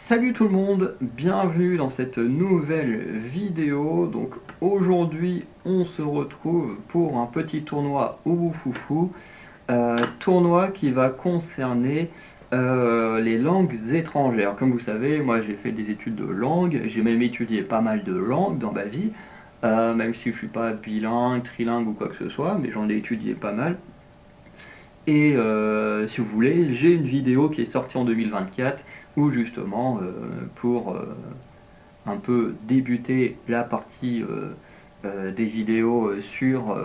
Salut tout le monde, bienvenue dans cette nouvelle vidéo. Donc aujourd'hui on se retrouve pour un petit tournoi Ouboufoufou, tournoi qui va concerner les langues étrangères. Comme vous savez, moi j'ai fait des études de langue, j'ai même étudié pas mal de langues dans ma vie, même si je suis pas bilingue, trilingue ou quoi que ce soit, mais j'en ai étudié pas mal. Et si vous voulez, j'ai une vidéo qui est sortie en 2024 où justement, pour un peu débuter la partie des vidéos sur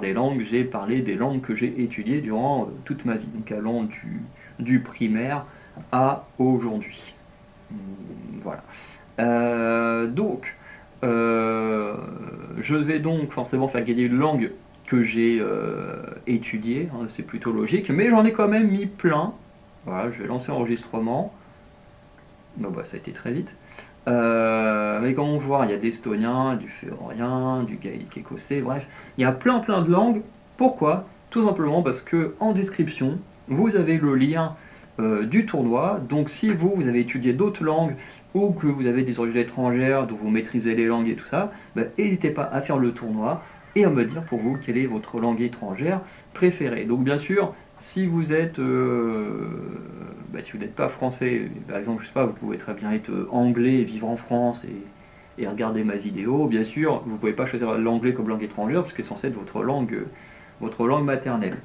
les langues, j'ai parlé des langues que j'ai étudiées durant toute ma vie, donc allant du primaire à aujourd'hui. Voilà. Donc, je vais donc forcément faire gagner une langue que j'ai étudiée, hein, c'est plutôt logique, mais j'en ai quand même mis plein. Voilà, je vais lancer l'enregistrement. Bon, bah, ça a été très vite. Mais comme on voit, il y a d'estonien, du féorien, du gaélique écossais, bref, il y a plein de langues. Pourquoi? Tout simplement parce que en description, vous avez le lien du tournoi. Donc si vous avez étudié d'autres langues ou que vous avez des origines étrangères, dont vous maîtrisez les langues et tout ça, bah, n'hésitez pas à faire le tournoi et à me dire pour vous quelle est votre langue étrangère préférée. Donc bien sûr, si vous êtes, si vous n'êtes pas français, par exemple, je sais pas, vous pouvez très bien être anglais et vivre en France et regarder ma vidéo. Bien sûr, vous ne pouvez pas choisir l'anglais comme langue étrangère parce que c'est censé être votre langue maternelle.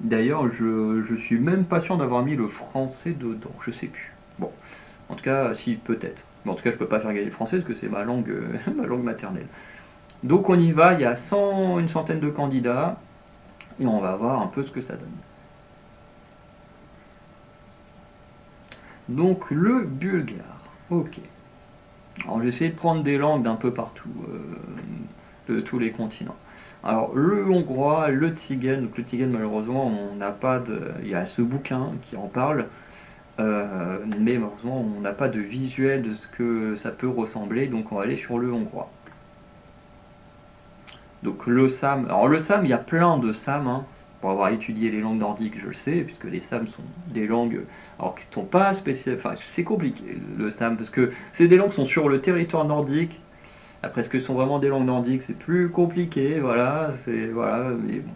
D'ailleurs, je suis même pas sûr d'avoir mis le français dedans, je sais plus. Bon, en tout cas, si, peut-être. Mais en tout cas, je peux pas faire gagner le français parce que c'est ma langue, ma langue maternelle. Donc on y va, il y a une centaine de candidats et on va voir un peu ce que ça donne. Donc le bulgare, ok. Alors j'ai essayé de prendre des langues d'un peu partout, de tous les continents. Alors le hongrois, le tzigane, donc le tzigane malheureusement on n'a pas de... Il y a ce bouquin qui en parle, mais malheureusement on n'a pas de visuel de ce que ça peut ressembler, donc on va aller sur le hongrois. Donc le sam, alors le sam il y a plein de sam, hein. Pour avoir étudié les langues nordiques je le sais, puisque les sams sont des langues alors qui ne sont pas spéciales, enfin c'est compliqué le sam, parce que c'est des langues qui sont sur le territoire nordique. Après, ce que sont vraiment des langues nordiques, c'est plus compliqué, voilà, mais bon.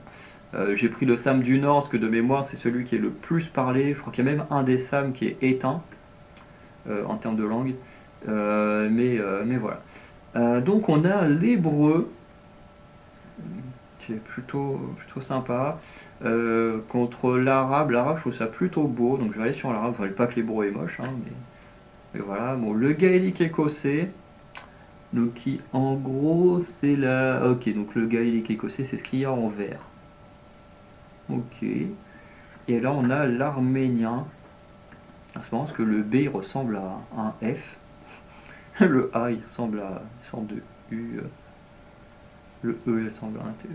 J'ai pris le Sam du Nord, parce que de mémoire, c'est celui qui est le plus parlé. Je crois qu'il y a même un des Sam qui est éteint en termes de langue. Mais voilà. Donc on a l'hébreu, qui est plutôt sympa. Contre l'arabe, je trouve ça plutôt beau, donc je vais aller sur l'arabe. Je ne pas que l'hébreu est moche, hein, mais voilà. Bon, le gaélique écossais. Donc qui en gros c'est la... Ok, donc le gaélique écossais c'est ce qu'il y a en vert. Ok. Et là on a l'arménien. C'est marrant parce que le B il ressemble à un F. Le A il ressemble à une sorte de U. Le E il ressemble à un T.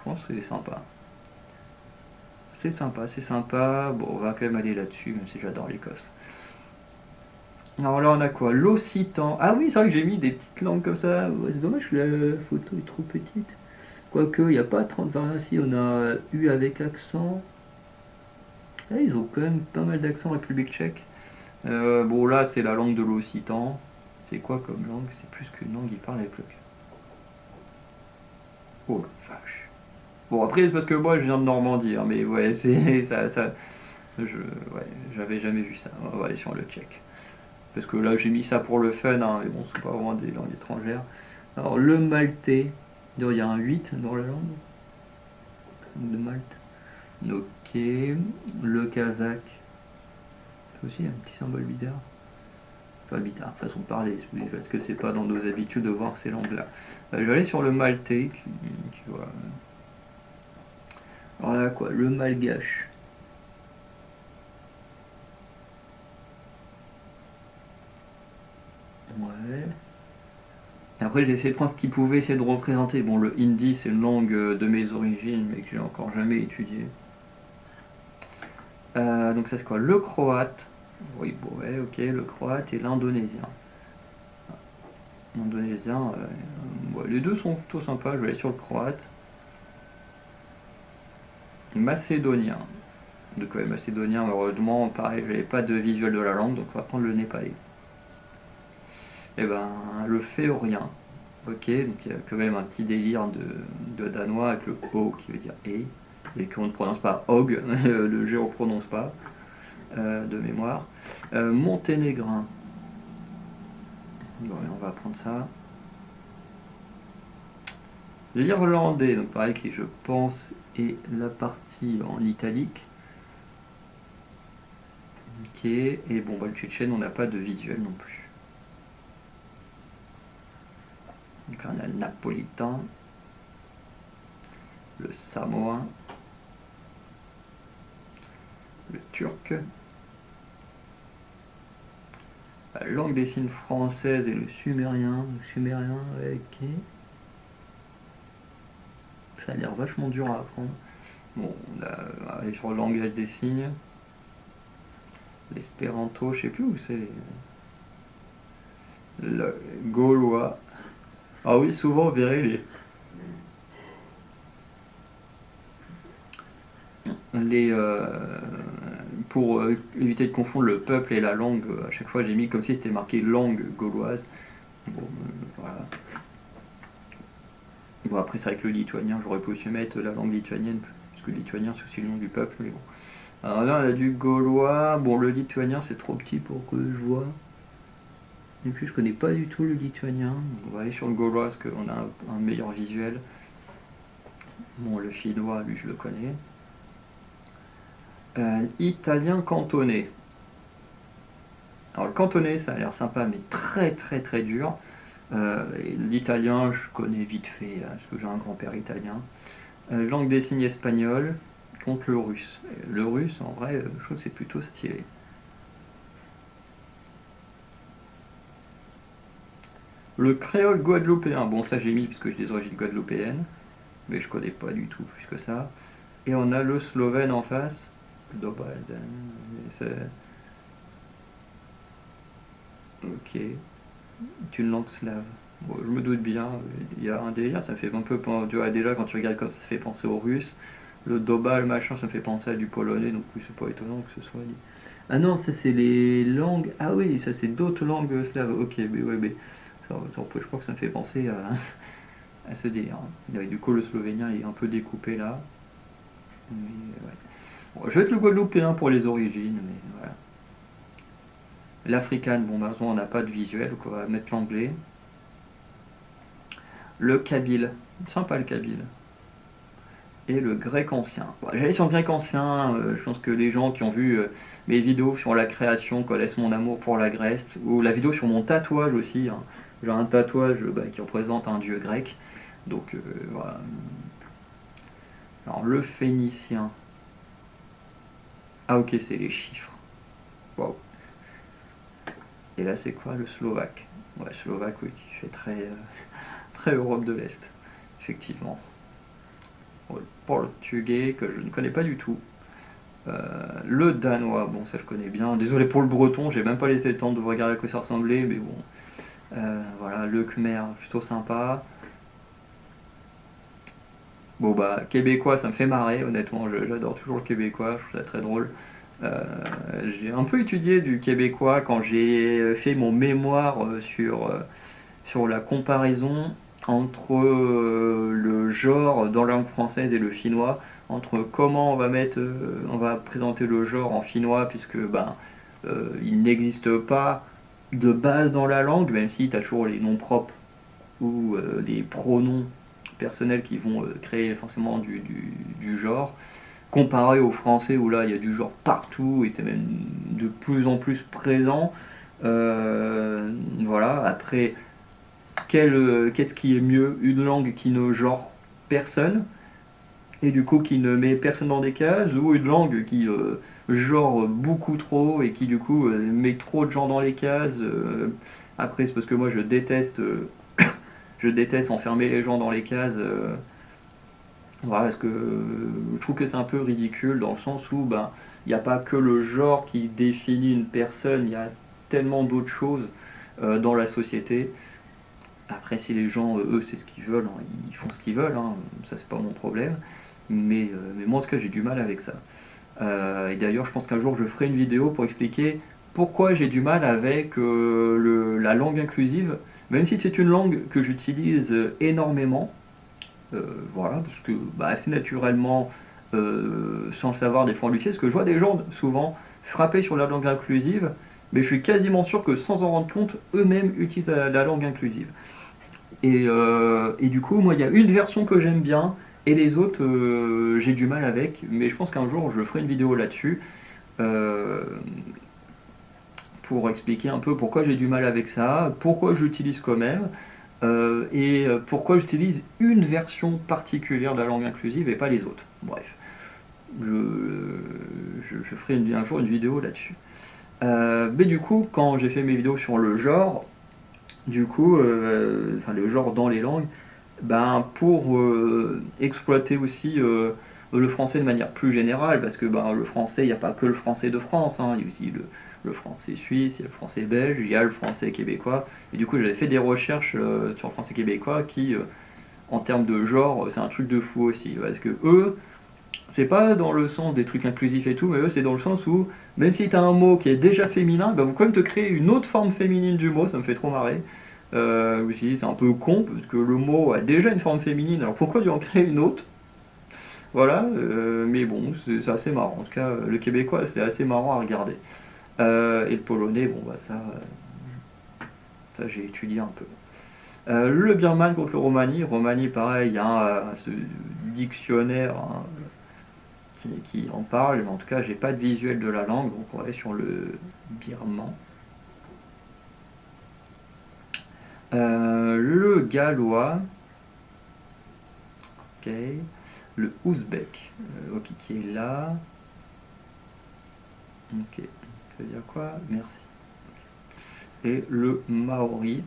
Franchement c'est sympa. C'est sympa, c'est sympa. Bon on va quand même aller là-dessus, même si j'adore l'Écosse. Alors là on a quoi? L'occitan. Ah oui c'est vrai que j'ai mis des petites langues comme ça. Ouais, c'est dommage que la photo est trop petite. Quoique, il n'y a pas 30 variations, on a eu avec accent. Ah, ils ont quand même pas mal d'accents République tchèque. Bon, là, c'est la langue de l'occitan. C'est quoi comme langue? C'est plus qu'une langue, ils parlent avec le. Oh la vache. Bon, après, c'est parce que moi, je viens de Normandie, hein, mais ouais, c'est ça. Ouais, j'avais jamais vu ça. On va aller sur le tchèque. Parce que là, j'ai mis ça pour le fun, hein, mais bon, c'est pas vraiment des langues étrangères. Alors, le maltais. Il y a un 8 dans la langue de Malte. Ok, le kazakh, c'est aussi un petit symbole bizarre. Enfin bizarre, façon de parler, parce que c'est pas dans nos habitudes de voir ces langues-là. Je vais aller sur le maltais, voilà. Alors là quoi, le malgache. Ouais. Après j'ai essayé de prendre ce qu'il pouvait essayer de représenter. Bon le hindi c'est une langue de mes origines mais que j'ai encore jamais étudié. Donc ça c'est quoi? Le croate. Oui bon ouais ok le croate et l'indonésien. L'indonésien, ouais, les deux sont plutôt sympas, je vais aller sur le croate. Macédonien. Donc ouais, macédonien, heureusement, pareil, j'avais pas de visuel de la langue, donc on va prendre le népalais. Et ben, le féorien. Ok, donc il y a quand même un petit délire de danois avec le O qui veut dire et qu'on ne prononce pas Og, le G on ne prononce pas, de mémoire. Monténégrin. Bon, on va prendre ça. L'irlandais, donc pareil, qui je pense est la partie en italique. Ok, et bon, bah, le tchétchène, on n'a pas de visuel non plus. Donc on a le napolitain, le samoan, le turc, la langue des signes française et le sumérien. Le sumérien, ok. Ça a l'air vachement dur à apprendre. Bon, on va aller sur le langage des signes. L'espéranto, je sais plus où c'est. Le gaulois. Ah oui, souvent on verrait les pour éviter de confondre le peuple et la langue, à chaque fois j'ai mis comme si c'était marqué langue gauloise. Bon, voilà. Bon, après c'est avec le lituanien, j'aurais pu aussi mettre la langue lituanienne, parce que le lituanien c'est aussi le nom du peuple, mais bon. Alors là on a du gaulois, bon le lituanien c'est trop petit pour que je vois. Et puis je connais pas du tout le lituanien, on va aller sur le gaulois parce qu'on a un meilleur visuel. Bon le finnois lui je le connais. Italien cantonais. Alors le cantonais ça a l'air sympa mais très très très dur. L'italien je connais vite fait parce que j'ai un grand-père italien. Langue des signes espagnole contre le russe. Le russe en vrai je trouve que c'est plutôt stylé. Le créole guadeloupéen, bon ça j'ai mis parce que j'ai des origines guadeloupéennes, mais je connais pas du tout plus que ça. Et on a le slovène en face. Ok, c'est une langue slave. Bon, je me doute bien, il y a un délire, ça me fait un peu penser, tu vois, déjà quand tu regardes comme ça fait penser aux Russes. Le Dobal, machin, ça me fait penser à du polonais, donc oui, c'est pas étonnant que ce soit dit. Ah non, ça c'est les langues. Ah oui, ça c'est d'autres langues slaves. Ok, mais ouais, mais je crois que ça me fait penser à ce délire. Ouais, du coup, le slovénien est un peu découpé là. Mais, ouais. Bon, je vais être le guadeloupéen pour les origines, mais voilà. L'africaine, bon, bah, on n'a pas de visuel, donc on va mettre l'anglais. Le kabyle, sympa le kabyle. Et le grec ancien. Bon, j'allais sur le grec ancien, je pense que les gens qui ont vu mes vidéos sur la création connaissent mon amour pour la Grèce, ou la vidéo sur mon tatouage aussi. Hein. J'ai un tatouage bah, qui représente un dieu grec. Donc voilà. Alors le phénicien. Ah ok, c'est les chiffres. Waouh. Et là c'est quoi le slovaque? Ouais, slovaque, oui, qui fait très, très Europe de l'Est, effectivement. Bon, le portugais, que je ne connais pas du tout. Le danois, bon ça je connais bien. Désolé pour le breton, j'ai même pas laissé le temps de vous regarder à quoi ça ressemblait, mais bon. Voilà, le khmer, plutôt sympa. Bon bah, québécois, ça me fait marrer, honnêtement, j'adore toujours le québécois, je trouve ça très drôle. Euh, j'ai un peu étudié du québécois quand j'ai fait mon mémoire sur la comparaison entre le genre dans la langue française et le finnois, entre comment on va présenter le genre en finnois, puisque ben, il n'existe pas de base dans la langue, même si tu as toujours les noms propres ou les pronoms personnels qui vont créer forcément du genre, comparé au français où là il y a du genre partout et c'est même de plus en plus présent. Voilà, après qu'est-ce qui est mieux? Une langue qui ne genre personne, et du coup qui ne met personne dans des cases, ou une langue qui genre beaucoup trop, et qui du coup met trop de gens dans les cases. Après, c'est parce que moi je déteste enfermer les gens dans les cases. Voilà, parce que je trouve que c'est un peu ridicule dans le sens où ben il n'y a pas que le genre qui définit une personne, il y a tellement d'autres choses dans la société. Après, si les gens, eux, c'est ce qu'ils veulent, hein, ils font ce qu'ils veulent, hein, ça c'est pas mon problème. Mais moi, en tout cas, j'ai du mal avec ça. Et d'ailleurs, je pense qu'un jour je ferai une vidéo pour expliquer pourquoi j'ai du mal avec la langue inclusive, même si c'est une langue que j'utilise énormément. Voilà, parce que bah, assez naturellement, sans le savoir, des fois on l'utilise, parce que je vois des gens souvent frapper sur la langue inclusive, mais je suis quasiment sûr que sans en rendre compte, eux-mêmes utilisent la langue inclusive. Et du coup, moi, il y a une version que j'aime bien, et les autres, j'ai du mal avec, mais je pense qu'un jour, je ferai une vidéo là-dessus, euh, pour expliquer un peu pourquoi j'ai du mal avec ça, pourquoi j'utilise quand même, et pourquoi j'utilise une version particulière de la langue inclusive et pas les autres. Bref, je ferai un jour une vidéo là-dessus. Mais du coup, quand j'ai fait mes vidéos sur le genre, du coup, enfin le genre dans les langues, ben, pour exploiter aussi le français de manière plus générale, parce que ben, le français, il n'y a pas que le français de France, hein, il y a aussi le français suisse, il y a le français belge, il y a le français québécois. Et du coup, j'avais fait des recherches sur le français québécois qui, en termes de genre, c'est un truc de fou aussi. Parce que eux, c'est pas dans le sens des trucs inclusifs et tout, mais eux, c'est dans le sens où, même si tu as un mot qui est déjà féminin, bah, vous quand même te créer une autre forme féminine du mot, ça me fait trop marrer. Je me suis dit, c'est un peu con, parce que le mot a déjà une forme féminine, alors pourquoi lui en créer une autre? Voilà, mais bon, c'est assez marrant. En tout cas, le québécois, c'est assez marrant à regarder. Et le polonais, bon, bah ça j'ai étudié un peu. Le birman contre le romani. Romani, pareil, il y a ce dictionnaire, hein, qui en parle, mais en tout cas, j'ai pas de visuel de la langue, donc on va aller sur le birman. Le gallois, ok, le ouzbek, ok, qui est là, ok, ça veut dire quoi? Merci. Et le maori.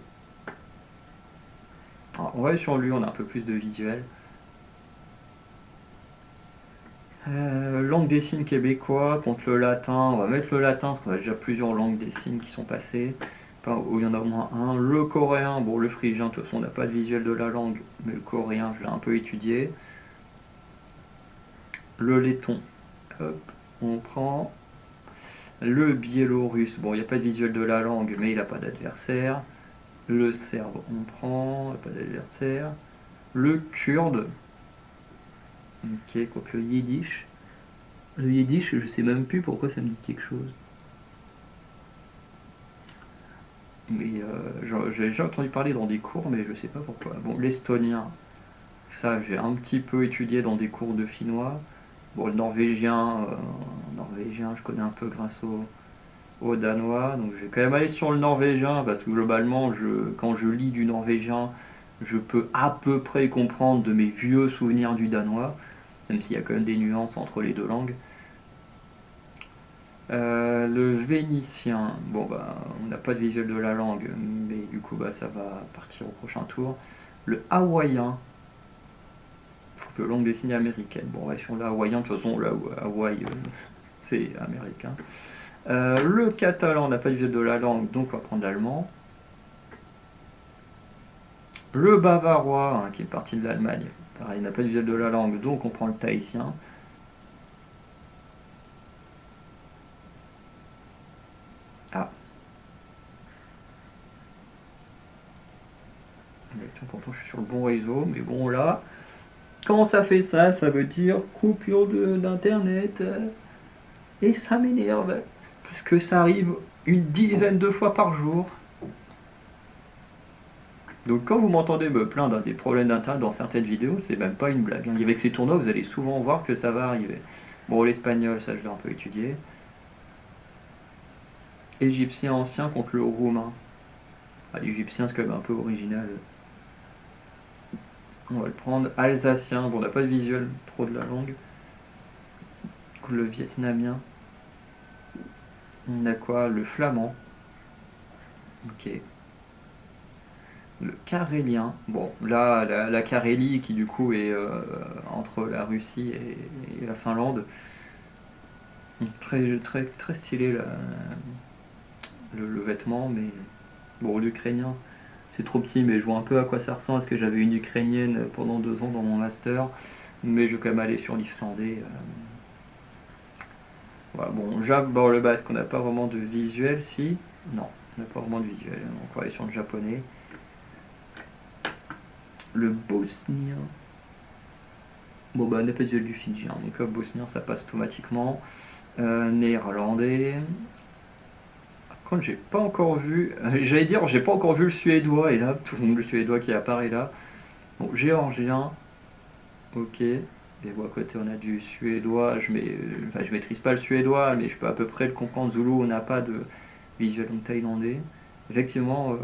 Alors, on va aller sur lui, on a un peu plus de visuel. Langue des signes québécois contre le latin, on va mettre le latin parce qu'on a déjà plusieurs langues des signes qui sont passées. Enfin, il y en a au moins un. Le coréen, bon, le phrygien, de toute façon, on n'a pas de visuel de la langue, mais le coréen, je l'ai un peu étudié. Le letton, hop, on prend. Le biélorusse, bon, il n'y a pas de visuel de la langue, mais il n'a pas d'adversaire. Le serbe, on prend, pas d'adversaire. Le kurde, ok, contre le yiddish. Le yiddish, je sais même plus pourquoi ça me dit quelque chose. Mais j'ai déjà entendu parler dans des cours, mais je sais pas pourquoi. Bon, l'estonien, ça j'ai un petit peu étudié dans des cours de finnois. Bon, le norvégien, je connais un peu grâce au danois, donc je vais quand même aller sur le norvégien parce que globalement, quand je lis du norvégien, je peux à peu près comprendre de mes vieux souvenirs du danois, même s'il y a quand même des nuances entre les deux langues. Le vénitien, bon bah on n'a pas de visuel de la langue, mais du coup bah ça va partir au prochain tour. Le hawaïen, faut que langue des signes américaine. Bon ouais, sur le hawaïen, de toute façon là Hawaï c'est américain. Le catalan, on n'a pas de visuel de la langue, donc on va prendre l'allemand. Le bavarois, hein, qui est parti de l'Allemagne, pareil, il n'a pas de visuel de la langue, donc on prend le tahitien. Ah. Pourtant je suis sur le bon réseau, mais bon là, quand ça fait ça, ça veut dire coupure d'internet. Et ça m'énerve, parce que ça arrive une dizaine de fois par jour. Donc quand vous m'entendez me plaindre des problèmes d'internet dans certaines vidéos, c'est même pas une blague. Avec ces tournois, vous allez souvent voir que ça va arriver. Bon, l'espagnol, ça je l'ai un peu étudié. Égyptien ancien contre le roumain. Ah, l'égyptien, c'est quand même un peu original. On va le prendre. Alsacien, bon, on n'a pas de visuel trop de la langue. Le vietnamien. On a quoi? Le flamand. Ok. Le carélien. Bon, là, la Carélie qui du coup est entre la Russie et la Finlande. Très, très, très stylé le vêtement, mais bon, l'ukrainien, c'est trop petit, mais je vois un peu à quoi ça ressemble, parce que j'avais une ukrainienne pendant 2 ans dans mon master, mais je vais quand même aller sur l'islandais. Voilà, bon, Jap, bord le basque, on n'a pas vraiment de visuel, si. Non, on n'a pas vraiment de visuel. Donc on va aller sur le japonais. Le bosnien. Bon, bah, on n'a pas de visuel du fidjien, donc bosnien, ça passe automatiquement. Néerlandais. Par contre, j'ai pas encore vu. J'allais dire, j'ai pas encore vu le suédois, et là, tout le suédois qui apparaît là. Bon, géorgien. Ok. Et bon, à côté, on a du suédois. Enfin, je maîtrise pas le suédois, mais je peux à peu près le comprendre. Zulu, on n'a pas de visuel en thaïlandais. Effectivement,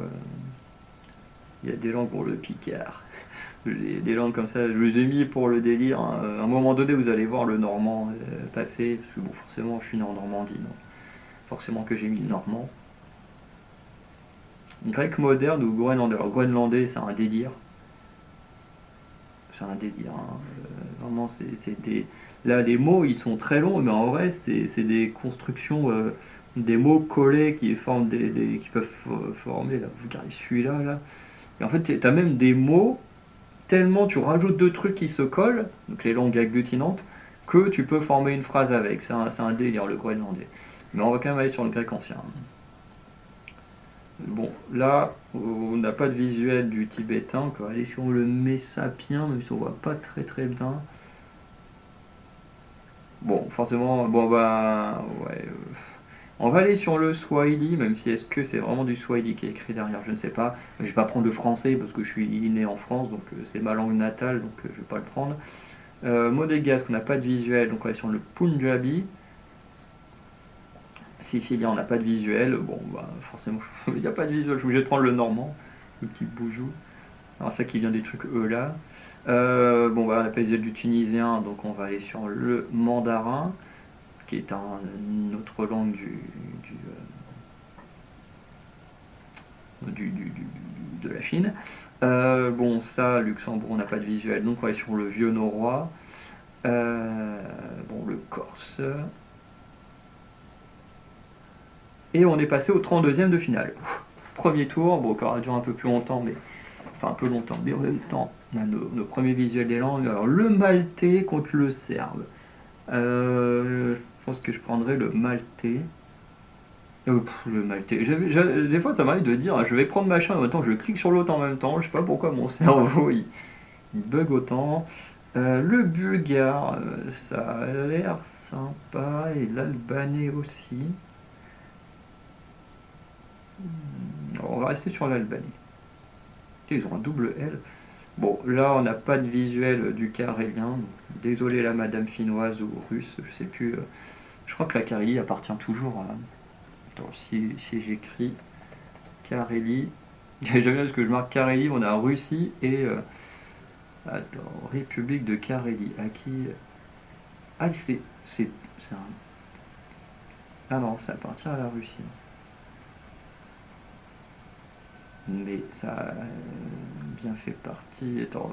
il y a des langues pour le picard. Des langues comme ça, je les ai mis pour le délire, hein. À un moment donné, vous allez voir le normand passer. Parce que bon, forcément, je suis né en Normandie, donc forcément que j'ai mis le normand. Grec moderne ou groenlandais. Alors, groenlandais, c'est un délire. C'est un délire, hein. Vraiment, c'est des. Là, les mots, ils sont très longs, mais en vrai, c'est des constructions, des mots collés qui forment qui peuvent former. Là, vous regardez celui-là, là. Et en fait, tu as même des mots, tellement tu rajoutes deux trucs qui se collent, donc les langues agglutinantes, que tu peux former une phrase avec. C'est un délire, le groenlandais. Mais on va quand même aller sur le grec ancien. Bon, là, on n'a pas de visuel du tibétain, on va aller sur le messapien, même si on voit pas très très bien. Bon, forcément, bon bah, ouais, on va aller sur le swahili, même si est-ce que c'est vraiment du swahili qui est écrit derrière, je ne sais pas. Je vais pas prendre le français parce que je suis né en France, donc c'est ma langue natale, donc je vais pas le prendre. Monégasque, on n'a pas de visuel, donc on va sur le punjabi. Sicilien, on n'a pas de visuel, bon bah forcément, il n'y a pas de visuel, je suis obligé de prendre le normand, le petit boujou. Alors ça qui vient des trucs là. Bon bah on n'a pas de visuel du tunisien, donc on va aller sur le mandarin, qui est une autre langue de la Chine. Bon, ça, Luxembourg, on n'a pas de visuel, donc on va aller sur le vieux norrois. Bon, le corse. Et on est passé au 32e de finale. Premier tour, bon, qui aura duré un peu plus longtemps, mais. Enfin, un peu longtemps, mais en même temps, on a nos premiers visuels des langues. Alors, le maltais contre le serbe. Je pense que je prendrais le maltais. Le maltais. Des fois, ça m'arrive de dire, je vais prendre machin, et en même temps, je clique sur l'autre en même temps. Je sais pas pourquoi mon cerveau il bug autant. Le bulgare, ça a l'air sympa. Et l'albanais aussi. On va rester sur l'Albanie. Ils ont un double L. Bon, là, on n'a pas de visuel du carélien. Désolé la madame finnoise ou russe, je sais plus. Je crois que la Carélie appartient toujours à. Attends, si j'écris Carélie. J'aime bien parce que je marque Carélie, on a Russie et. Attends, République de Carélie. À qui. Ah, c'est un. Ah non, ça appartient à la Russie. Mais ça a bien fait partie. Attends.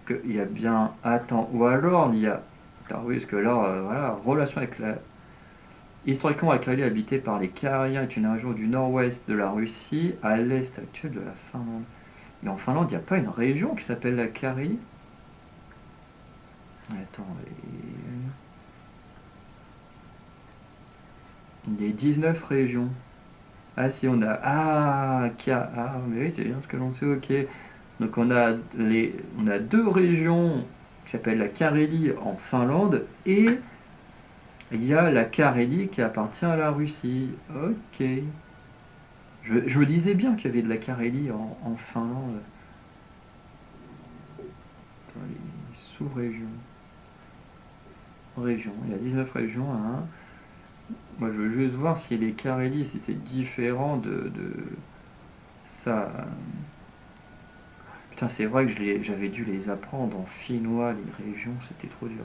Il y a bien. Attends, ou alors il y a. Attends, oui, parce que là, voilà, relation avec la. Historiquement, la Carélie habitée par les Caréliens est une région du nord-ouest de la Russie, à l'est actuel de la Finlande. Mais en Finlande, il n'y a pas une région qui s'appelle la Carélie? Attends, il y a 19 régions. Ah si, on a... Ah, mais oui, c'est bien ce que l'on sait, ok. Donc on a deux régions qui s'appellent la Carélie en Finlande et il y a la Carélie qui appartient à la Russie. Ok. Je me disais bien qu'il y avait de la Carélie en Finlande. Attends, les sous-régions. Régions. Il y a 19 régions. Hein. Moi, je veux juste voir si les Carélies, si c'est différent de ça. Putain, c'est vrai que j'avais dû les apprendre en finnois, les régions, c'était trop dur.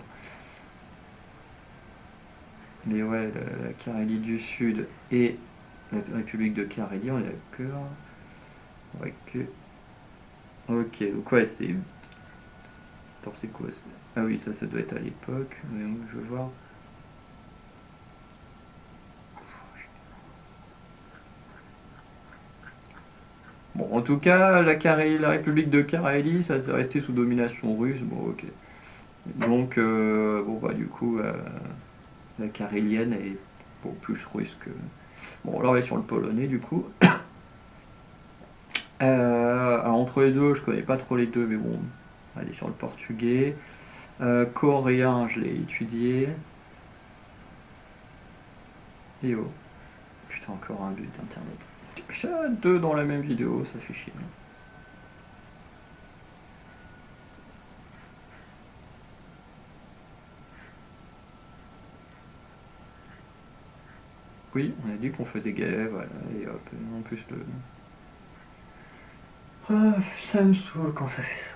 Mais ouais, la Carélie du Sud et la République de Carélie, on est d'accord. Ouais, que. Ok, donc ouais, c'est. Attends, c'est quoi ça? Ah oui, ça doit être à l'époque. Mais moi, je veux voir. Bon, en tout cas, la République de Carélie, ça s'est resté sous domination russe. Bon, ok. Donc, bon, bah, du coup, La carélienne est bon, plus russe que... Bon, là on est sur le polonais du coup. Alors entre les deux, je connais pas trop les deux, mais bon, on va aller sur le portugais. Coréen, je l'ai étudié. Et oh, putain, encore un but d'internet. Putain, deux dans la même vidéo, ça fait chier. Oui, on a dit qu'on faisait gay, voilà, et hop, en plus le... Ah, ça me saoule quand ça fait ça.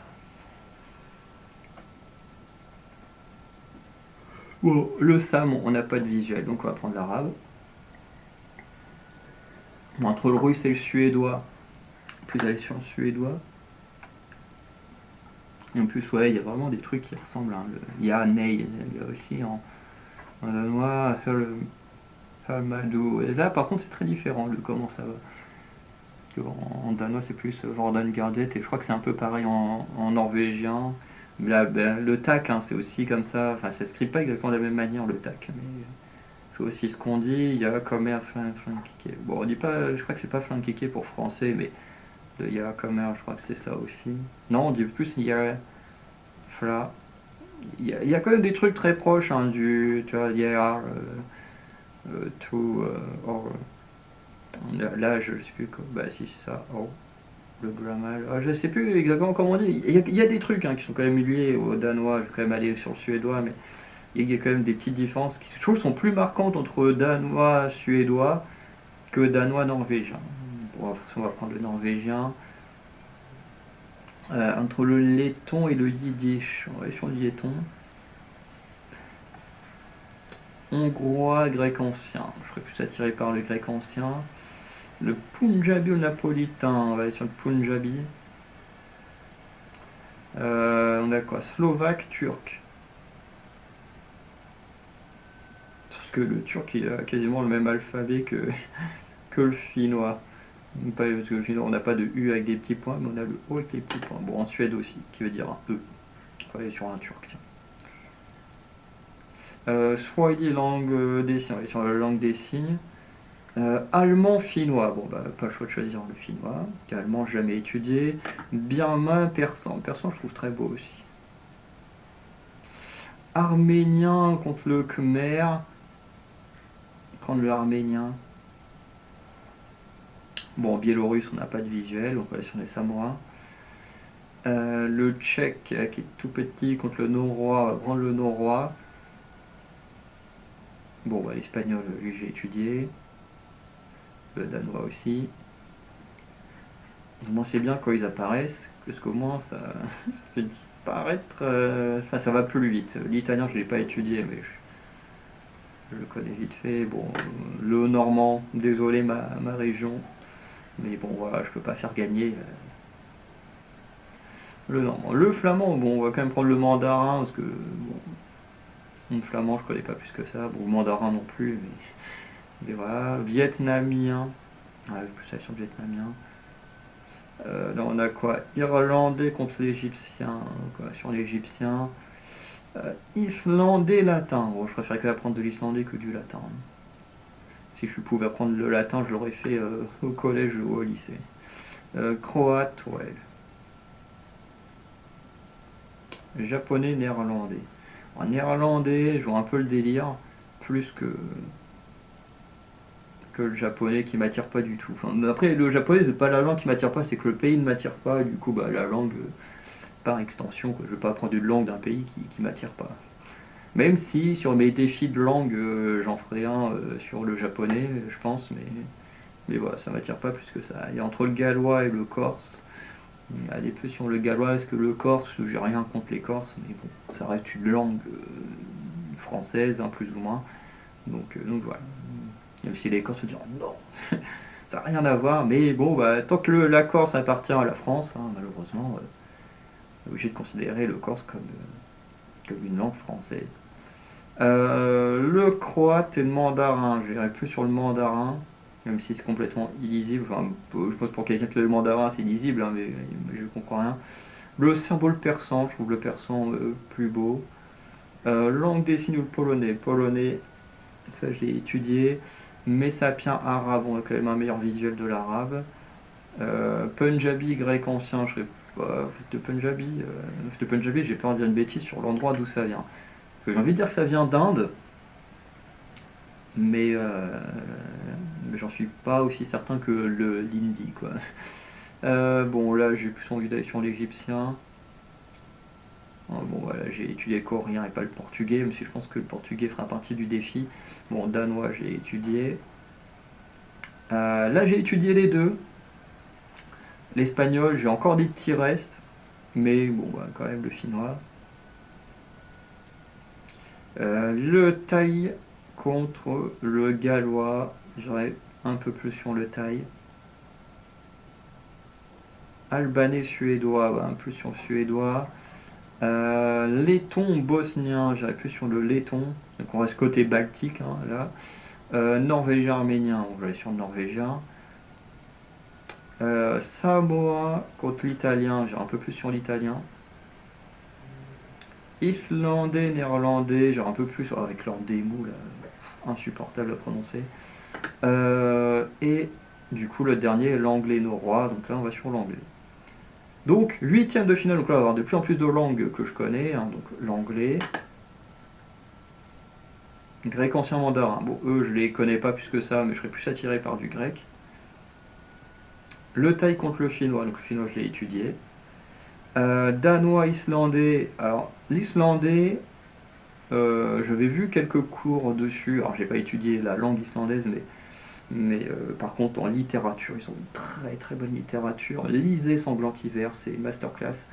Bon, le sam, on n'a pas de visuel, donc on va prendre l'arabe. Entre le russe et le suédois, plus aller sur le suédois. Et en plus, ouais, il y a vraiment des trucs qui ressemblent. Hein. Il y a Ney, il y a aussi en danois, Halmado. Et là, par contre, c'est très différent de comment ça va. En danois, c'est plus Jordan Gardet, et je crois que c'est un peu pareil en norvégien. Là, ben, le tac, hein, c'est aussi comme ça. Enfin, ça s'écrit pas exactement de la même manière, le tac. Mais c'est aussi ce qu'on dit. Il y a commerce, flanquiqué. Bon, on dit pas, je crois que c'est pas flanquiqué pour français, mais il y a commerce, je crois que c'est ça aussi. Non, on dit plus il y a fla. Il y a quand même des trucs très proches hein, du, tu vois, hier, tout, or, là, je sais plus quoi. Bah si, c'est ça, or, le grammar. Ah, je sais plus exactement comment on dit. Il y a des trucs hein, qui sont quand même liés au danois. Je vais quand même aller sur le suédois, mais il y a quand même des petites différences qui, je trouve, sont plus marquantes entre danois, suédois que danois, norvégien. Bon, on va prendre le norvégien. Entre le letton et le yiddish, on va aller sur le letton. Hongrois, grec ancien. Je serais plus attiré par le grec ancien. Le punjabi ou le napolitain, on va aller sur le punjabi. On a quoi? Slovaque, turc. Parce que le turc il a quasiment le même alphabet que le finnois. Pas, parce que le finnois on n'a pas de U avec des petits points, mais on a le O avec des petits points. Bon, en Suède aussi, qui veut dire un E. On va aller sur un turc, tiens. Swahili, langue des signes, on va aller sur la langue des signes. Allemand, finnois, bon bah pas le choix de choisir le finnois, allemand jamais étudié. Birman, persan, persan je trouve très beau aussi. Arménien contre le khmer, prendre le arménien. Bon, biélorusse on n'a pas de visuel, on va aller sur les samouraïs. Le tchèque qui est tout petit contre le norrois, on va prendre le norrois. Bon bah l'espagnol lui j'ai étudié. Le danois aussi. Moi c'est bien quand ils apparaissent, parce qu'au moins ça, ça fait disparaître, enfin ça va plus vite. L'italien je l'ai pas étudié mais je le connais vite fait. Bon, le normand, désolé ma région, mais bon voilà, je peux pas faire gagner le normand. Le flamand, bon on va quand même prendre le mandarin, parce que bon, le flamand je connais pas plus que ça, bon le mandarin non plus, mais voilà. Vietnamien, ouais, plus ça sur le vietnamien. Là on a quoi? Irlandais contre l'égyptien, sur l'égyptien. Islandais, latin. Bon, je préfère apprendre de l'islandais que du latin. Si je pouvais apprendre le latin, je l'aurais fait au collège ou au lycée. Croate, ouais. Japonais, néerlandais. En néerlandais, je vois un peu le délire, plus que le japonais qui m'attire pas du tout. Enfin, après, le japonais, c'est pas la langue qui m'attire pas, c'est que le pays ne m'attire pas, du coup, bah, la langue, par extension, quoi. Je vais pas apprendre une langue d'un pays qui m'attire pas. Même si sur mes défis de langue, j'en ferai un sur le japonais, je pense, mais voilà, ça m'attire pas plus que ça. Il y a entre le gallois et le corse. Aller plus sur le gallois, parce que le corse, j'ai rien contre les corses, mais bon, ça reste une langue française, hein, plus ou moins. Donc voilà. Même si les Corses se diront non, ça n'a rien à voir, mais bon, bah, tant que la Corse appartient à la France, hein, malheureusement, on est obligé de considérer le corse comme une langue française. Le croate et le mandarin, j'irai plus sur le mandarin, même si c'est complètement illisible. Enfin, je pense pour quelqu'un qui a le mandarin, c'est lisible, hein, mais je comprends rien. Le symbole persan, je trouve le persan plus beau. Langue des signes ou le polonais. Polonais, Ça, je l'ai étudié. Messapien arabe, on a quand même un meilleur visuel de l'arabe. Punjabi, grec ancien, je serais pas de Punjabi, j'ai peur de dire une bêtise sur l'endroit d'où ça vient. J'ai envie de dire que ça vient d'Inde, mais, mais j'en suis pas aussi certain que l'hindi, quoi. Bon, là, j'ai plus envie d'aller sur l'égyptien. Bon, voilà, j'ai étudié le coréen et pas le portugais, même si je pense que le portugais fera partie du défi. Bon, danois, j'ai étudié. Là, j'ai étudié les deux. L'espagnol, j'ai encore des petits restes, mais bon, bah, quand même le finnois. Le thaï contre le gallois, j'aurais un peu plus sur le thaï. Albanais, suédois, bah, un peu sur le suédois. Letton, bosnien, j'irais plus sur le letton. Donc on reste côté baltique, hein, là. Norvégien, arménien, on va aller sur le norvégien. Samoa contre l'italien, j'ai un peu plus sur l'italien. Islandais, néerlandais, j'ai un peu plus avec leur démou là, insupportable à prononcer. Et du coup le dernier, l'anglais norrois, donc là on va sur l'anglais. Donc huitième de finale, donc là on va avoir de plus en plus de langues que je connais, hein, donc l'anglais. Grec ancien mandarin, bon eux je les connais pas plus que ça, mais je serais plus attiré par du grec. Le thaï contre le finnois, donc le finnois je l'ai étudié. Danois, islandais, alors l'islandais, j'avais vu quelques cours dessus, alors j'ai pas étudié la langue islandaise, mais par contre en littérature, ils ont une très très bonne littérature. Lisez Sanglantiver, c'est une masterclass.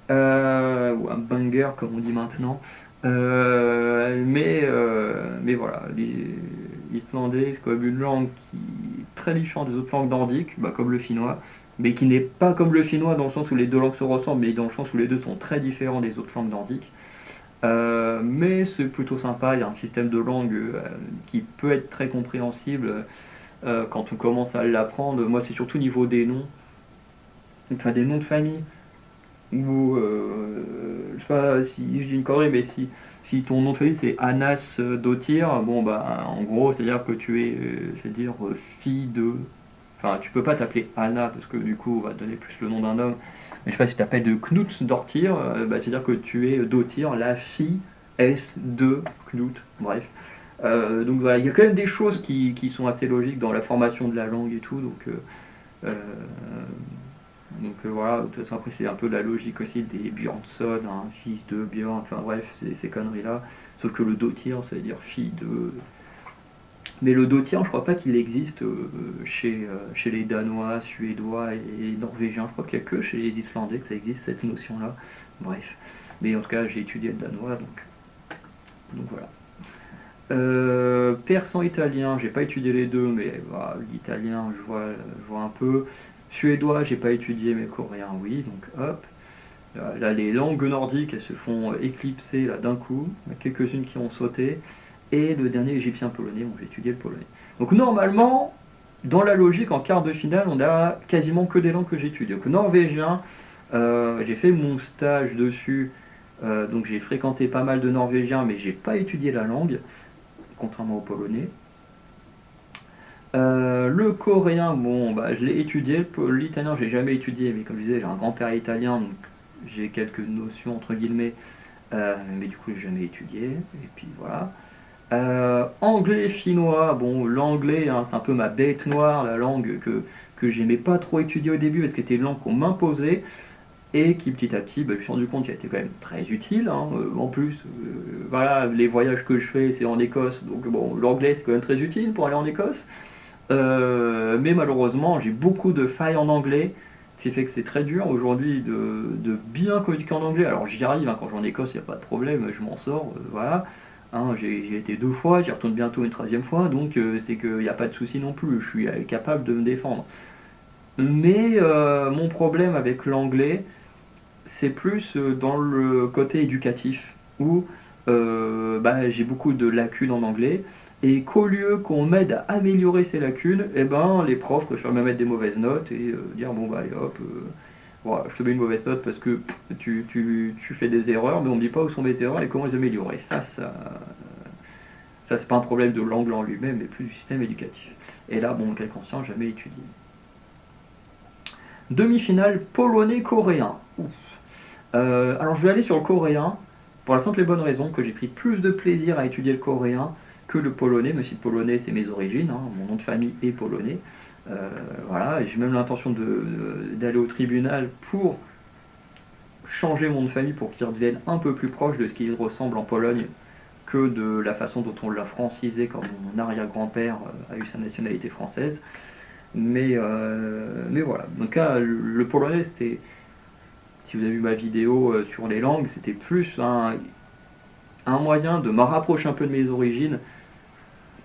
Ou un banger comme on dit maintenant. Mais voilà, l'islandais c'est quand même une langue qui est très différente des autres langues nordiques, bah, comme le finnois, mais qui n'est pas comme le finnois dans le sens où les deux langues se ressemblent, mais dans le sens où les deux sont très différents des autres langues nordiques. Mais c'est plutôt sympa, il y a un système de langue qui peut être très compréhensible quand on commence à l'apprendre. Moi c'est surtout au niveau des noms, enfin des noms de famille ou je sais pas si je dis une connerie, mais si ton nom de famille c'est Anas Dotir, bon bah en gros c'est à dire que tu es c'est-à-dire fille de. Enfin tu peux pas t'appeler Anna parce que du coup on va te donner plus le nom d'un homme. Mais je sais pas si tu t'appelles de Knut Dortir, bah, c'est à dire que tu es Dotir, la fille S de Knut, bref. Donc voilà, il y a quand même des choses qui sont assez logiques dans la formation de la langue et tout, euh, voilà, de toute façon après c'est un peu la logique aussi des Björnsson, hein, fils de Björn, enfin bref, ces conneries-là. Sauf que le Dotir, ça veut dire fille de. Mais le Dotir, je crois pas qu'il existe chez les Danois, Suédois et Norvégiens. Je crois qu'il n'y a que chez les Islandais que ça existe cette notion-là. Bref. Mais en tout cas, j'ai étudié le danois, donc voilà. Persan italien, j'ai pas étudié les deux, mais voilà, l'italien, je vois un peu. Suédois, j'ai pas étudié, mais coréen, oui, donc hop. Là, les langues nordiques, elles se font éclipser là d'un coup. Il y en a quelques-unes qui ont sauté. Et le dernier égyptien polonais, bon, j'ai étudié le polonais. Donc normalement, dans la logique, en quart de finale, on a quasiment que des langues que j'étudie. Donc norvégien, j'ai fait mon stage dessus, donc j'ai fréquenté pas mal de norvégiens, mais j'ai pas étudié la langue, contrairement au polonais. Le coréen, bon, bah, je l'ai étudié. L'italien, j'ai jamais étudié, mais comme je disais, j'ai un grand-père italien, donc j'ai quelques notions entre guillemets, mais du coup, j'ai jamais étudié. Et puis voilà. Anglais, finnois, bon, l'anglais, hein, c'est un peu ma bête noire, la langue que j'aimais pas trop étudier au début parce que c'était une langue qu'on m'imposait et qui petit à petit, bah, je me suis rendu compte qu'elle était quand même très utile, hein. En plus, voilà, les voyages que je fais, c'est en Écosse, donc bon, l'anglais c'est quand même très utile pour aller en Écosse. Mais malheureusement, j'ai beaucoup de failles en anglais, ce qui fait que c'est très dur aujourd'hui de bien communiquer en anglais. Alors j'y arrive, hein, quand je vais en Écosse, il n'y a pas de problème, je m'en sors, voilà. Hein, j'ai été deux fois, j'y retourne bientôt une troisième fois, donc c'est qu'il n'y a pas de souci non plus, je suis capable de me défendre. Mais mon problème avec l'anglais, c'est plus dans le côté éducatif, où bah, j'ai beaucoup de lacunes en anglais, et qu'au lieu qu'on m'aide à améliorer ces lacunes, eh ben, les profs préfèrent me mettre des mauvaises notes et dire bon bah allez, hop, voilà, je te mets une mauvaise note parce que tu fais des erreurs, mais on me dit pas où sont mes erreurs et comment les améliorer. Ça Ça, c'est pas un problème de l'angle en lui-même, mais plus du système éducatif. Et là, bon, quel conscient, jamais étudié. Demi-finale polonais-coréen. Alors je vais aller sur le coréen, pour la simple et bonne raison que j'ai pris plus de plaisir à étudier le coréen que le polonais, même si le polonais c'est mes origines, hein, mon nom de famille est polonais. Voilà, et j'ai même l'intention d'aller au tribunal pour changer mon nom de famille pour qu'il redevienne un peu plus proche de ce qu'il ressemble en Pologne que de la façon dont on l'a francisé quand mon arrière-grand-père a eu sa nationalité française. Mais voilà. Donc là, le polonais, c'était, si vous avez vu ma vidéo sur les langues, c'était plus un moyen de me rapprocher un peu de mes origines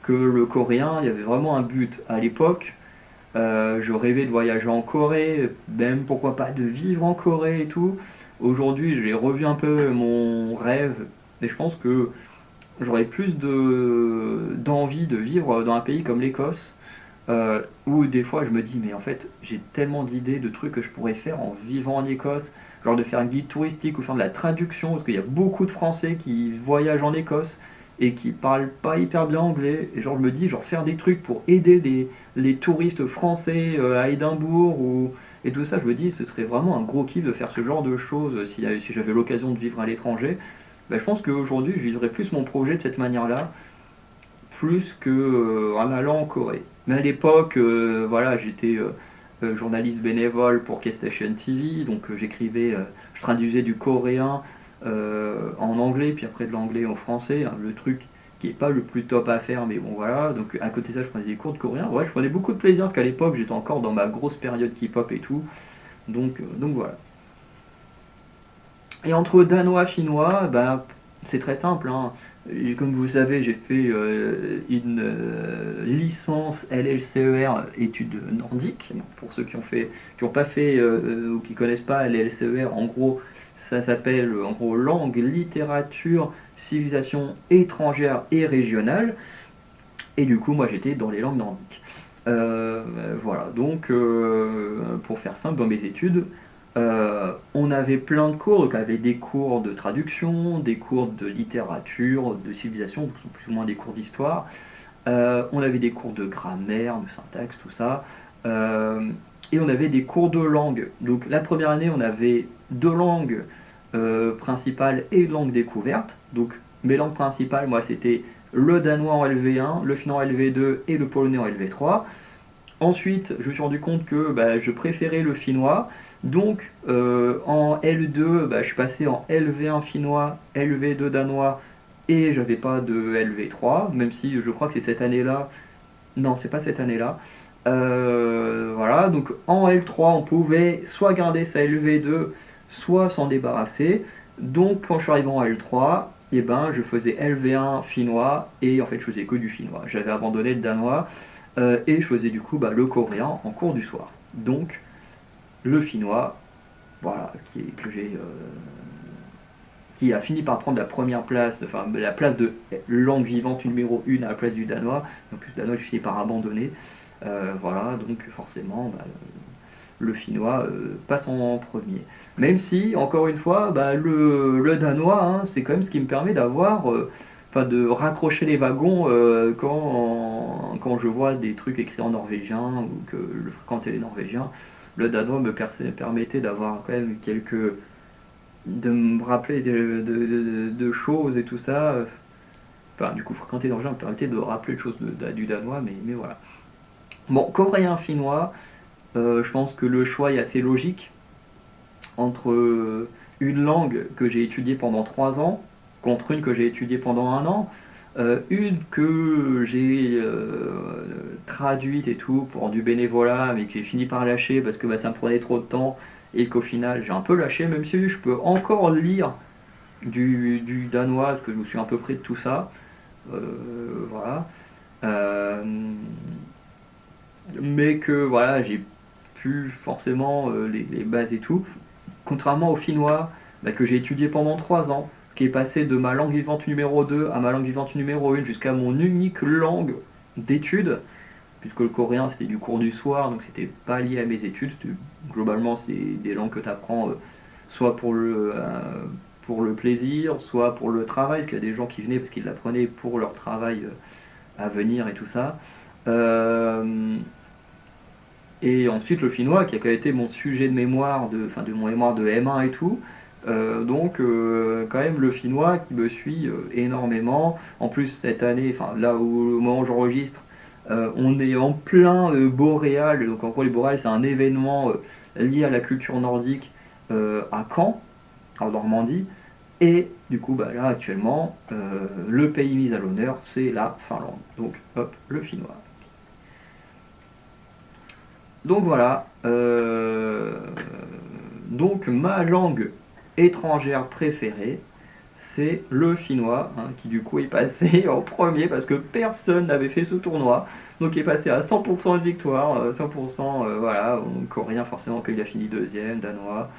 que le coréen. Il y avait vraiment un but à l'époque. Je rêvais de voyager en Corée, même pourquoi pas de vivre en Corée et tout. Aujourd'hui, j'ai revu un peu mon rêve et je pense que j'aurais plus d'envie de vivre dans un pays comme l'Écosse, où des fois je me dis, mais en fait, j'ai tellement d'idées, de trucs que je pourrais faire en vivant en Écosse, genre de faire un guide touristique ou faire de la traduction, parce qu'il y a beaucoup de Français qui voyagent en Écosse et qui parlent pas hyper bien anglais, et genre je me dis, genre faire des trucs pour aider les touristes français à Édimbourg et tout ça, je me dis, ce serait vraiment un gros kiff de faire ce genre de choses si j'avais l'occasion de vivre à l'étranger. Ben, je pense qu'aujourd'hui, je vivrais plus mon projet de cette manière-là, plus qu'en allant en Corée. Mais à l'époque, voilà, j'étais journaliste bénévole pour K-Station TV, donc j'écrivais, je traduisais du coréen en anglais, puis après de l'anglais en français, hein, le truc qui n'est pas le plus top à faire, mais bon voilà. Donc à côté de ça, je prenais des cours de coréen. Ouais, je prenais beaucoup de plaisir parce qu'à l'époque, j'étais encore dans ma grosse période K-pop et tout. Donc voilà. Et entre danois, finnois, ben, c'est très simple, hein. Et comme vous savez, j'ai fait une licence LLCER études nordiques. Pour ceux qui n'ont pas fait ou qui connaissent pas LLCER, en gros, ça s'appelle en gros langue, littérature, civilisation étrangère et régionale. Et du coup, moi, j'étais dans les langues nordiques. Voilà, donc pour faire simple, dans mes études, on avait plein de cours, donc on avait des cours de traduction, des cours de littérature, de civilisation, donc ce sont plus ou moins des cours d'histoire. On avait des cours de grammaire, de syntaxe, tout ça. Et on avait des cours de langue. Donc la première année, on avait deux langues principales et une langue découverte. Donc mes langues principales, moi, c'était le danois en LV1, le finnois en LV2 et le polonais en LV3. Ensuite, je me suis rendu compte que bah, je préférais le finnois. Donc en L2, bah, je suis passé en LV1 finnois, LV2 danois et j'avais pas de LV3, même si je crois que c'est cette année-là. Non, c'est pas cette année-là. Voilà, donc en L3, on pouvait soit garder sa LV2, soit s'en débarrasser. Donc quand je suis arrivé en L3, eh ben, je faisais LV1 finnois et en fait je faisais que du finnois. J'avais abandonné le danois et je faisais du coup bah, le coréen en cours du soir. Donc le finnois, voilà, qui a fini par prendre la première place, enfin la place de langue vivante numéro 1 à la place du danois. En plus, le danois il finit par abandonner. Voilà, donc forcément, bah, le finnois passe en premier. Même si, encore une fois, bah, le danois, hein, c'est quand même ce qui me permet d'avoir, enfin de raccrocher les wagons quand je vois des trucs écrits en norvégien ou que je fréquentais les norvégiens. Le danois me permettait d'avoir quand même de me rappeler de choses et tout ça. Enfin, du coup, fréquenter les norvégiens me permettait de rappeler des choses du danois, mais voilà. Bon, coréen, finnois, je pense que le choix est assez logique entre une langue que j'ai étudiée pendant 3 ans contre une que j'ai étudiée pendant 1 an. Une que j'ai traduite et tout pour du bénévolat, mais que j'ai fini par lâcher parce que bah, ça me prenait trop de temps et qu'au final j'ai un peu lâché, même si je peux encore lire du danois, parce que je me suis un peu pris de tout ça. Voilà. Euh, mais que voilà, j'ai plus forcément les bases et tout. Contrairement au finnois, bah, que j'ai étudié pendant 3 ans, qui est passé de ma langue vivante numéro 2 à ma langue vivante numéro 1 jusqu'à mon unique langue d'études, puisque le coréen c'était du cours du soir, donc c'était pas lié à mes études. Globalement, c'est des langues que tu apprends soit pour le plaisir, soit pour le travail, parce qu'il y a des gens qui venaient parce qu'ils l'apprenaient pour leur travail à venir et tout ça. Et ensuite le finnois qui a été mon sujet de mémoire, de mon mémoire de M1 et tout. Quand même le finnois qui me suit énormément. En plus cette année, enfin là où, au moment où j'enregistre, on est en plein boréal. Donc en gros les boréales c'est un événement lié à la culture nordique à Caen, en Normandie. Et du coup bah, là actuellement le pays mis à l'honneur c'est la Finlande. Donc hop, le finnois. Donc voilà, donc ma langue étrangère préférée, c'est le finnois, hein, qui du coup est passé en premier parce que personne n'avait fait ce tournoi. Donc il est passé à 100% de victoire, 100%, voilà, coréen forcément qu'il a fini deuxième, danois.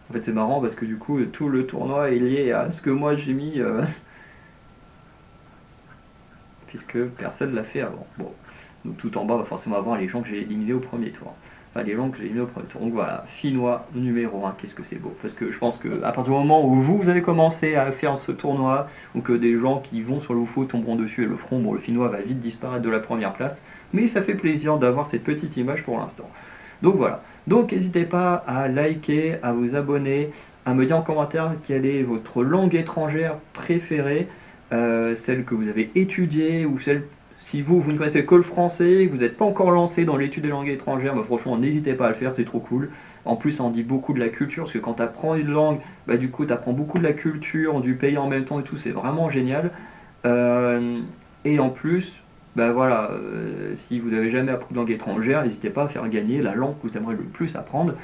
En fait c'est marrant parce que du coup tout le tournoi est lié à ce que moi j'ai mis, puisque personne l'a fait avant. Bon. Donc tout en bas va forcément avoir les gens que j'ai éliminés au premier tour. Enfin les gens que j'ai éliminés au premier tour. Donc voilà, finnois numéro 1, qu'est-ce que c'est beau. Parce que je pense qu'à partir du moment où vous avez commencé à faire ce tournoi, ou que des gens qui vont sur le UFO tomberont dessus et le feront, bon le finnois va vite disparaître de la première place. Mais ça fait plaisir d'avoir cette petite image pour l'instant. Donc voilà. Donc n'hésitez pas à liker, à vous abonner, à me dire en commentaire quelle est votre langue étrangère préférée, celle que vous avez étudiée ou celle. Si vous ne connaissez que le français, que vous n'êtes pas encore lancé dans l'étude des langues étrangères, bah franchement n'hésitez pas à le faire, c'est trop cool. En plus ça en dit beaucoup de la culture, parce que quand tu apprends une langue, bah du coup tu apprends beaucoup de la culture du pays en même temps et tout, c'est vraiment génial. Et en plus, bah voilà, si vous n'avez jamais appris de langue étrangère, n'hésitez pas à faire gagner la langue que vous aimeriez le plus apprendre.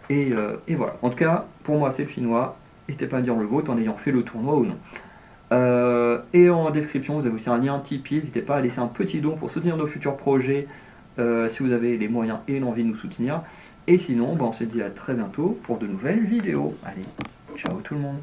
Et voilà, en tout cas, pour moi c'est le finnois, n'hésitez pas à me dire le vôtre en ayant fait le tournoi ou non. Et en description, vous avez aussi un lien Tipeee. N'hésitez pas à laisser un petit don pour soutenir nos futurs projets si vous avez les moyens et l'envie de nous soutenir. Et sinon, on se dit à très bientôt pour de nouvelles vidéos. Allez, ciao tout le monde.